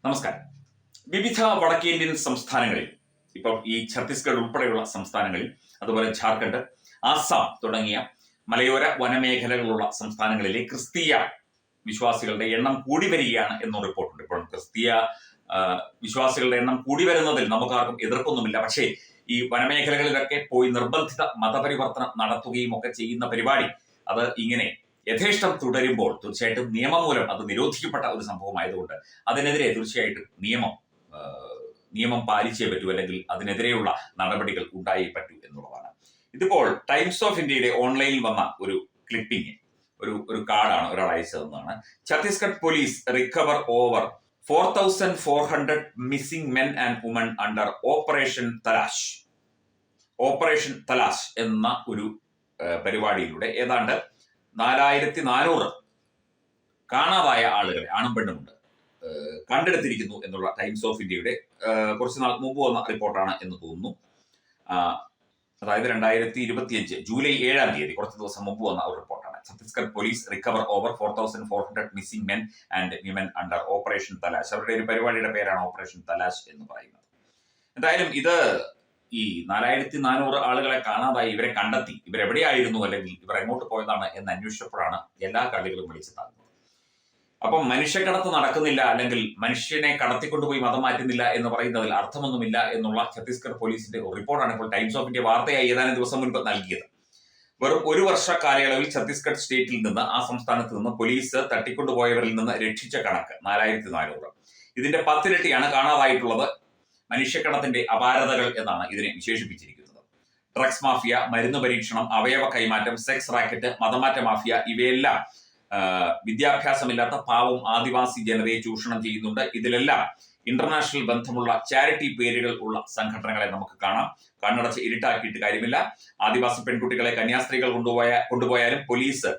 നമസ്കാരം. വിവിധ വടക്കേന്ത്യൻ സംസ്ഥാനങ്ങളിൽ, ഇപ്പം ഈ ഛത്തീസ്ഗഡ് ഉൾപ്പെടെയുള്ള സംസ്ഥാനങ്ങളിൽ, അതുപോലെ ഝാർഖണ്ഡ്, ആസാം തുടങ്ങിയ മലയോര വനമേഖലകളുള്ള സംസ്ഥാനങ്ങളിലെ ക്രിസ്തീയ വിശ്വാസികളുടെ എണ്ണം കൂടി വരികയാണ് എന്ന റിപ്പോർട്ടുണ്ട്. ഇപ്പോൾ ക്രിസ്തീയ വിശ്വാസികളുടെ എണ്ണം കൂടി വരുന്നതിൽ നമുക്കാർക്കും എതിർപ്പൊന്നുമില്ല. പക്ഷേ ഈ വനമേഖലകളിലൊക്കെ പോയി നിർബന്ധിത മതപരിവർത്തനം നടത്തുകയും ഒക്കെ ചെയ്യുന്ന പരിപാടി അത് ഇങ്ങനെ യഥേഷ്ടം തുടരുമ്പോൾ തീർച്ചയായിട്ടും നിയമം മൂലം അത് നിരോധിക്കപ്പെട്ട ഒരു സംഭവമായതുകൊണ്ട് അതിനെതിരെ തീർച്ചയായിട്ടും നിയമം പാലിച്ചേ പറ്റൂ, അല്ലെങ്കിൽ അതിനെതിരെയുള്ള നടപടികൾ ഉണ്ടായേ പറ്റൂ എന്നുള്ളതാണ്. ഇതിപ്പോൾ ടൈംസ് ഓഫ് ഇന്ത്യയുടെ ഓൺലൈനിൽ വന്ന ഒരു ക്ലിപ്പിംഗ്, ഒരു കാർഡാണ് ഒരാൾ അയച്ചതെന്നാണ്. Chhattisgarh police recover over 4,400 missing men and woman under operation Talash. Operation Talash എന്ന ഒരു പരിപാടിയിലൂടെ ഏതാണ്ട് 4,400 കാണാതായ ആളുകളെ, ആണും പെണ്ണുമുണ്ട്, കണ്ടെടുത്തിരിക്കുന്നു എന്നുള്ള ടൈംസ് ഓഫ് ഇന്ത്യയുടെ കുറച്ച് നാൾ മുമ്പ് വന്ന റിപ്പോർട്ടാണ് എന്ന് തോന്നുന്നു. അതായത് 2025 ജൂലൈ 7-ാം തീയതി, കുറച്ച് ദിവസം മുമ്പ് വന്ന ഒരു റിപ്പോർട്ടാണ്. Chhattisgarh police recover over 4,400 missing men and women under operation Talash. അവരുടെ ഒരു പരിപാടിയുടെ പേരാണ് ഓപ്പറേഷൻ തലാഷ് എന്ന് പറയുന്നത്. എന്തായാലും ഇത് ഈ 4,400 ആളുകളെ കാണാതായി, ഇവരെ കണ്ടെത്തി, ഇവരെവിടെയായിരുന്നു അല്ലെങ്കിൽ ഇവർ എങ്ങോട്ട് പോയതാണ് എന്ന് അന്വേഷിച്ചപ്പോഴാണ് എല്ലാ കളികളും വിളിച്ചെത്താകുന്നത്. അപ്പം മനുഷ്യക്കടത്ത് നടക്കുന്നില്ല, അല്ലെങ്കിൽ മനുഷ്യനെ കടത്തിക്കൊണ്ടുപോയി മതം മാറ്റുന്നില്ല എന്ന് പറയുന്നതിൽ അർത്ഥമൊന്നുമില്ല എന്നുള്ള ഛത്തീസ്ഗഡ് പോലീസിന്റെ റിപ്പോർട്ടാണ് ഇപ്പോൾ ടൈംസ് ഓഫ് ഇന്ത്യ വാർത്തയായി ഏതാനും ദിവസം മുൻപ് നൽകിയത്. വെറും ഒരു വർഷ കാലയളവിൽ ഛത്തീസ്ഗഡ് സ്റ്റേറ്റിൽ നിന്ന്, ആ സംസ്ഥാനത്ത് നിന്ന് പോലീസ് തട്ടിക്കൊണ്ടുപോയവരിൽ നിന്ന് രക്ഷിച്ച കണക്ക് 4,400. ഇതിന്റെ 10 ഇരട്ടിയാണ് കാണാതായിട്ടുള്ളത്. മനുഷ്യക്കടത്തിന്റെ അപാരതകൾ എന്നാണ് ഇതിനെ വിശേഷിപ്പിച്ചിരിക്കുന്നത്. ഡ്രഗ്സ് മാഫിയ, മരുന്ന് പരീക്ഷണം, അവയവ കൈമാറ്റം, സെക്സ് റാക്കറ്റ്, മതമാറ്റ മാഫിയ, ഇവയെല്ലാം വിദ്യാഭ്യാസമില്ലാത്ത പാവം ആദിവാസി ജനതയെ ചൂഷണം ചെയ്യുന്നുണ്ട്. ഇതിലെല്ലാം ഇന്റർനാഷണൽ ബന്ധമുള്ള ചാരിറ്റി പേരുകൾ ഉള്ള സംഘടനകളെ നമുക്ക് കാണാം. കണ്ണടച്ച് ഇരുട്ടാക്കിയിട്ട് കാര്യമില്ല. ആദിവാസി പെൺകുട്ടികളെ കന്യാസ്ത്രീകൾ കൊണ്ടുപോയാലും പോലീസ്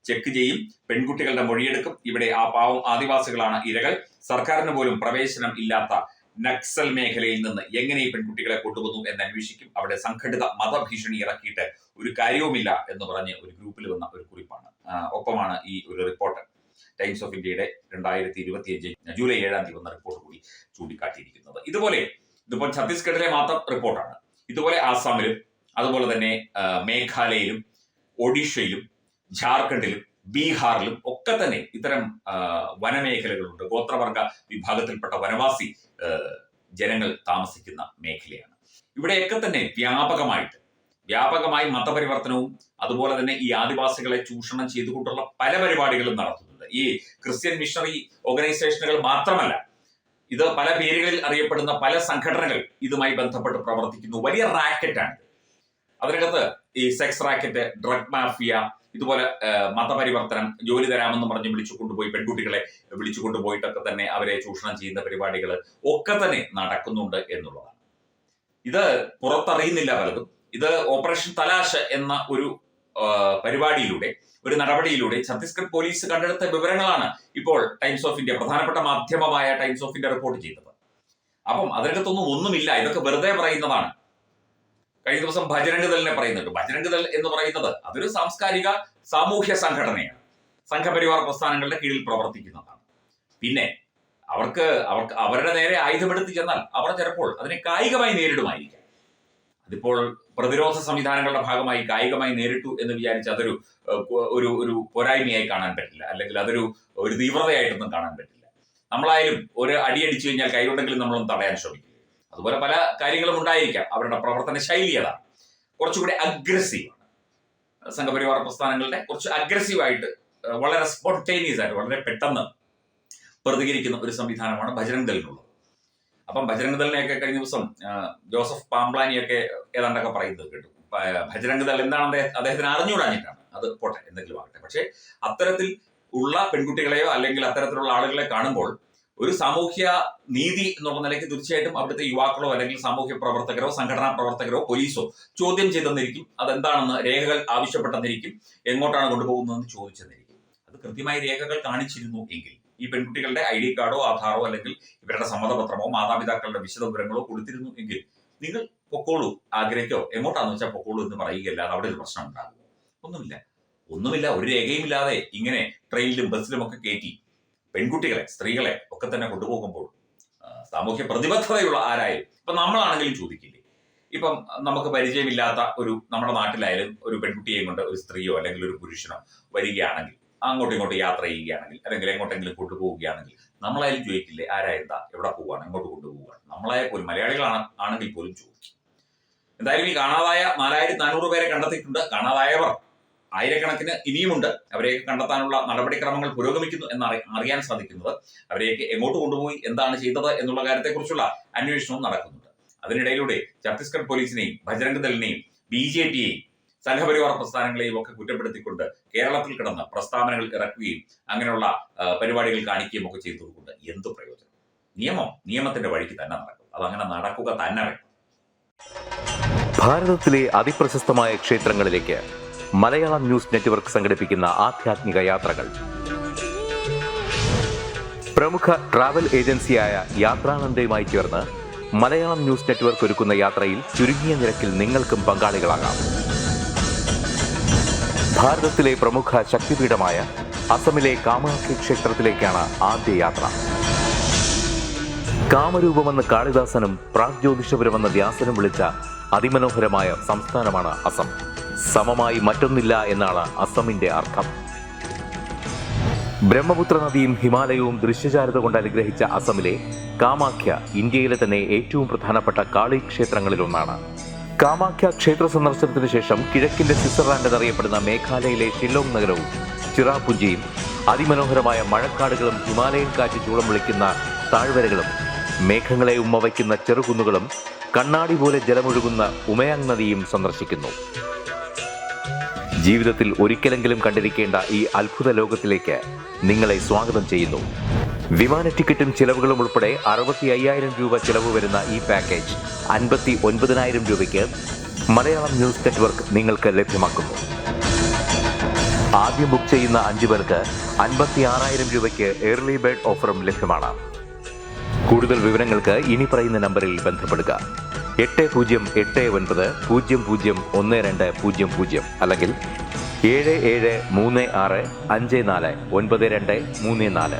ചെക്ക് ചെയ്യും, പെൺകുട്ടികളുടെ മൊഴിയെടുക്കും. ഇവിടെ ആ പാവം ആദിവാസികളാണ് ഇരകൾ. സർക്കാരിന് പോലും പ്രവേശനം ഇല്ലാത്ത നക്സൽ മേഖലയിൽ നിന്ന് എങ്ങനെ ഈ പെൺകുട്ടികളെ കൊണ്ടുവന്നു എന്ന് അന്വേഷിക്കും. അവിടെ സംഘടിത മതഭീഷണി ഇറക്കിയിട്ട് ഒരു കാര്യവുമില്ല എന്ന് പറഞ്ഞ് ഒരു ഗ്രൂപ്പിൽ വന്ന ഒരു കുറിപ്പാണ്. ഒപ്പമാണ് ഈ ഒരു റിപ്പോർട്ട് ടൈംസ് ഓഫ് ഇന്ത്യയുടെ 2025 ജൂലൈ 7-ാം തീയതി വന്ന റിപ്പോർട്ട് കൂടി ചൂണ്ടിക്കാട്ടിയിരിക്കുന്നത്. ഇതിപ്പോൾ ഛത്തീസ്ഗഡിലെ മാത്രം റിപ്പോർട്ടാണ്. ഇതുപോലെ ആസാമിലും, അതുപോലെ തന്നെ മേഘാലയയിലും, ഒഡീഷയിലും, ഝാർഖണ്ഡിലും, ബീഹാറിലും ഒക്കെ തന്നെ ഇത്തരം വനമേഖലകളുണ്ട്. ഗോത്രവർഗ വിഭാഗത്തിൽപ്പെട്ട വനവാസി ജനങ്ങൾ താമസിക്കുന്ന മേഖലയാണ്. ഇവിടെയൊക്കെ തന്നെ വ്യാപകമായി മതപരിവർത്തനവും അതുപോലെ തന്നെ ഈ ആദിവാസികളെ ചൂഷണം ചെയ്തുകൊണ്ടുള്ള പല പരിപാടികളും നടത്തുന്നുണ്ട്. ഈ ക്രിസ്ത്യൻ മിഷണറി ഓർഗനൈസേഷനുകൾ മാത്രമല്ല, ഇത് പല പേരുകളിൽ അറിയപ്പെടുന്ന പല സംഘടനകൾ ഇതുമായി ബന്ധപ്പെട്ട് പ്രവർത്തിക്കുന്നു. വലിയ റാക്കറ്റാണ്. അതിനകത്ത് ഈ സെക്സ് റാക്കറ്റ്, ഡ്രഗ് മാഫിയ, ഇതുപോലെ മതപരിവർത്തനം, ജോലി തരാമെന്ന് പറഞ്ഞ് വിളിച്ചുകൊണ്ടുപോയി പെൺകുട്ടികളെ വിളിച്ചുകൊണ്ടുപോയിട്ടൊക്കെ തന്നെ അവരെ ചൂഷണം ചെയ്യുന്ന പരിപാടികൾ ഒക്കെ തന്നെ നടക്കുന്നുണ്ട് എന്നുള്ളതാണ്. ഇത് പുറത്തറിയുന്നില്ല പലതും. ഇത് ഓപ്പറേഷൻ തലാഷ് എന്ന ഒരു പരിപാടിയിലൂടെ, ഒരു നടപടിയിലൂടെ ഛത്തീസ്ഗഡ് പോലീസ് കണ്ടെടുത്ത വിവരങ്ങളാണ് ഇപ്പോൾ ടൈംസ് ഓഫ് ഇന്ത്യ, പ്രധാനപ്പെട്ട മാധ്യമമായ ടൈംസ് ഓഫ് ഇന്ത്യ റിപ്പോർട്ട് ചെയ്തത്. അപ്പം ഒന്നുമില്ല, ഇതൊക്കെ വെറുതെ പറയുന്നതാണ്. കഴിഞ്ഞ ദിവസം ബജ്രംഗ് ദളിനെ പറയുന്നുണ്ട്. ബജ്രംഗ് ദൾ എന്ന് പറയുന്നത് അതൊരു സാംസ്കാരിക സാമൂഹ്യ സംഘടനയാണ്. സംഘപരിവാർ പ്രസ്ഥാനങ്ങളുടെ കീഴിൽ പ്രവർത്തിക്കുന്നതാണ്. പിന്നെ അവരുടെ നേരെ ആയുധമെടുത്ത് ചെന്നാൽ അവർ ചിലപ്പോൾ അതിനെ കായികമായി നേരിടുമായിരിക്കാം. അതിപ്പോൾ പ്രതിരോധ സംവിധാനങ്ങളുടെ ഭാഗമായി കായികമായി നേരിട്ടു എന്ന് വിചാരിച്ച് അതൊരു ഒരു പോരായ്മയായി കാണാൻ പറ്റില്ല, അല്ലെങ്കിൽ അതൊരു തീവ്രതയായിട്ടൊന്നും കാണാൻ പറ്റില്ല. നമ്മളായാലും ഒരു അടിയടിച്ചു കഴിഞ്ഞാൽ കൈകൊണ്ടെങ്കിലും നമ്മളൊന്ന് തടയാൻ ശ്രമിക്കും. അതുപോലെ പല കാര്യങ്ങളും ഉണ്ടായിരിക്കാം. അവരുടെ പ്രവർത്തന ശൈലി അതാണ്, കുറച്ചുകൂടി അഗ്രസീവാണ്. സംഘപരിവാർ പ്രസ്ഥാനങ്ങളുടെ കുറച്ച് അഗ്രസീവായിട്ട്, വളരെ സ്പോണ്ടേനിയസ് ആയിട്ട്, വളരെ പെട്ടെന്ന് പ്രതികരിക്കുന്ന ഒരു സംവിധാനമാണ് ബജ്രംഗ് ദളിനുള്ളത്. അപ്പം ബജ്രംഗ് ദളിനെയൊക്കെ കഴിഞ്ഞ ദിവസം ജോസഫ് പാംപ്ലാനിയൊക്കെ ഏതാണ്ടൊക്കെ പറയുന്നത് കേട്ടു. ബജ്രംഗ് ദൾ എന്താണ് അദ്ദേഹത്തിന് അറിഞ്ഞുകൂടാഞ്ഞിട്ടാണ്. അത് പോട്ടെ, എന്തെങ്കിലും ആകട്ടെ. പക്ഷെ അത്തരത്തിൽ ഉള്ള പെൺകുട്ടികളെയോ അല്ലെങ്കിൽ അത്തരത്തിലുള്ള ആളുകളെ കാണുമ്പോൾ ഒരു സാമൂഹ്യ നീതി എന്നുള്ള നിലയ്ക്ക് തീർച്ചയായിട്ടും അവിടുത്തെ യുവാക്കളോ അല്ലെങ്കിൽ സാമൂഹ്യ പ്രവർത്തകരോ സംഘടനാ പ്രവർത്തകരോ പോലീസോ ചോദ്യം ചെയ്തെന്നിരിക്കും. അതെന്താണെന്ന് രേഖകൾ ആവശ്യപ്പെട്ടെന്നിരിക്കും. എങ്ങോട്ടാണ് കൊണ്ടുപോകുന്നതെന്ന് ചോദിച്ചെന്നിരിക്കും. അത് കൃത്യമായി രേഖകൾ കാണിച്ചിരുന്നു എങ്കിൽ ഈ പെൺകുട്ടികളുടെ ID കാർഡോ ആധാറോ അല്ലെങ്കിൽ ഇവരുടെ സമ്മതപത്രമോ മാതാപിതാക്കളുടെ വിശദവിവരങ്ങളോ കൊടുത്തിരുന്നു എങ്കിൽ നിങ്ങൾ പൊക്കോളൂ, ആഗ്രഹിക്കോ, എങ്ങോട്ടാന്ന് വെച്ചാൽ പൊക്കോളൂ എന്ന് പറയുകയല്ലാതെ അവിടെ ഒരു പ്രശ്നം ഉണ്ടാകുമോ? ഒന്നുമില്ല. ഒരു രേഖയുമില്ലാതെ ഇങ്ങനെ ട്രെയിനിലും ബസ്സിലും ഒക്കെ കയറ്റി പെൺകുട്ടികളെ, സ്ത്രീകളെ ഒക്കെ തന്നെ കൊണ്ടുപോകുമ്പോൾ സാമൂഹ്യ പ്രതിബദ്ധതയുള്ള ആരായാലും ഇപ്പൊ നമ്മളാണെങ്കിലും ചോദിക്കില്ലേ, ഇപ്പം നമുക്ക് പരിചയമില്ലാത്ത നമ്മുടെ നാട്ടിലായാലും ഒരു പെൺകുട്ടിയെയും കൊണ്ട് ഒരു സ്ത്രീയോ അല്ലെങ്കിൽ ഒരു പുരുഷനോ വരികയാണെങ്കിൽ, അങ്ങോട്ടും ഇങ്ങോട്ടും യാത്ര ചെയ്യുകയാണെങ്കിൽ അല്ലെങ്കിൽ എങ്ങോട്ടെങ്കിലും കൊണ്ടുപോവുകയാണെങ്കിൽ നമ്മളായാലും ചോദിക്കില്ലേ ആരാ എന്താ, എവിടെ പോവുകയാണ്, എങ്ങോട്ട് കൊണ്ടുപോവുകയാണ്. നമ്മളായാൽ പോലും മലയാളികളാണെങ്കിൽ പോലും ചോദിക്കും. എന്തായാലും ഈ കാണാതായ 4400 പേരെ കണ്ടെത്തിയിട്ടുണ്ട്. കാണാതായവർ ആയിരക്കണക്കിന് ഇനിയുമുണ്ട്. അവരെയൊക്കെ കണ്ടെത്താനുള്ള നടപടിക്രമങ്ങൾ പുരോഗമിക്കുന്നു അറിയാൻ സാധിക്കുന്നത്. അവരെയൊക്കെ എങ്ങോട്ട് കൊണ്ടുപോയി, എന്താണ് ചെയ്തത് എന്നുള്ള കാര്യത്തെക്കുറിച്ചുള്ള അന്വേഷണവും നടക്കുന്നുണ്ട്. അതിനിടയിലൂടെ ഛത്തീസ്ഗഡ് പോലീസിനെയും ബജ്രംഗ് ദളിനെയും BJPയെയും സംഘപരിവാർ പ്രസ്ഥാനങ്ങളെയും ഒക്കെ കുറ്റപ്പെടുത്തിക്കൊണ്ട് കേരളത്തിൽ കിടന്ന് പ്രസ്താവനകൾ ഇറക്കുകയും അങ്ങനെയുള്ള പരിപാടികൾ കാണിക്കുകയും ഒക്കെ ചെയ്തതുകൊണ്ട് എന്ത് പ്രയോജനം? നിയമത്തിന്റെ വഴിക്ക് തന്നെ നടക്കും. അതങ്ങനെ നടക്കുക തന്നെ വേണം. ഭാരതത്തിലെ അതിപ്രശസ്തമായ ക്ഷേത്രങ്ങളിലേക്ക് മലയാളം ന്യൂസ് നെറ്റ്വർക്ക് സംഘടിപ്പിക്കുന്ന ആധ്യാത്മിക യാത്രകൾ. പ്രമുഖ ട്രാവൽ ഏജൻസിയായ യാത്രാനന്ദയുമായി ചേർന്ന് മലയാളം ന്യൂസ് നെറ്റ്വർക്ക് ഒരുക്കുന്ന യാത്രയിൽ ചുരുങ്ങിയ നിരക്കിൽ നിങ്ങൾക്കും പങ്കാളികളാകാം. ഭാരതത്തിലെ പ്രമുഖ ശക്തിപീഠമായ അസമിലെ കാമാഖ്യ ക്ഷേത്രത്തിലേക്കാണ് ആദ്യ യാത്ര. കാമരൂപമെന്ന് കാളിദാസനും പ്രാഗ്ജ്യോതിഷപുരമെന്ന വ്യാസനും വിളിച്ച അതിമനോഹരമായ സംസ്ഥാനമാണ് അസം. സമമായി മറ്റൊന്നില്ല എന്നാണ് അസമിന്റെ അർത്ഥം. ബ്രഹ്മപുത്ര നദിയും ഹിമാലയവും ദൃശ്യചാരുത കൊണ്ട് അനുഗ്രഹിച്ച അസമിലെ കാമാഖ്യ ഇന്ത്യയിലെ തന്നെ ഏറ്റവും പ്രധാനപ്പെട്ട കാളി ക്ഷേത്രങ്ങളിലൊന്നാണ്. കാമാഖ്യ ക്ഷേത്ര സന്ദർശനത്തിന് ശേഷം കിഴക്കിന്റെ സ്വിറ്റ്സർലാൻഡ് എന്നറിയപ്പെടുന്ന മേഘാലയയിലെ ഷില്ലോങ് നഗരവും ചിറാപുഞ്ചിയും അതിമനോഹരമായ മഴക്കാടുകളും ഹിമാലയൻ കാറ്റ് ചൂളം വിളിക്കുന്ന താഴ്വരകളും മേഘങ്ങളെ ഉമ്മവയ്ക്കുന്ന ചെറുകുന്നുകളും കണ്ണാടി പോലെ ജലമൊഴുകുന്ന ഉമയാങ് നദിയും സന്ദർശിക്കുന്നു. ജീവിതത്തിൽ ഒരിക്കലെങ്കിലും കണ്ടിരിക്കേണ്ട ഈ അത്ഭുത ലോകത്തിലേക്ക് നിങ്ങളെ സ്വാഗതം ചെയ്യുന്നു. വിമാന ടിക്കറ്റും ചിലവുകളും ഉൾപ്പെടെ 65,000 രൂപ ചിലവ് വരുന്ന ഈ പാക്കേജ് 59,000 രൂപയ്ക്ക് മലയാളം ന്യൂസ് നെറ്റ്വർക്ക് നിങ്ങൾക്ക് ലഭ്യമാക്കുന്നു. ആദ്യം ബുക്ക് ചെയ്യുന്ന 5 പേർക്ക് 56,000 രൂപയ്ക്ക് ഏർലി ബേർഡ് ഓഫറും ലഭ്യമാണ്. കൂടുതൽ വിവരങ്ങൾക്ക് ഇനി പറയുന്ന നമ്പറിൽ ബന്ധപ്പെടുക. 8089001200 അല്ലെങ്കിൽ 7736549234.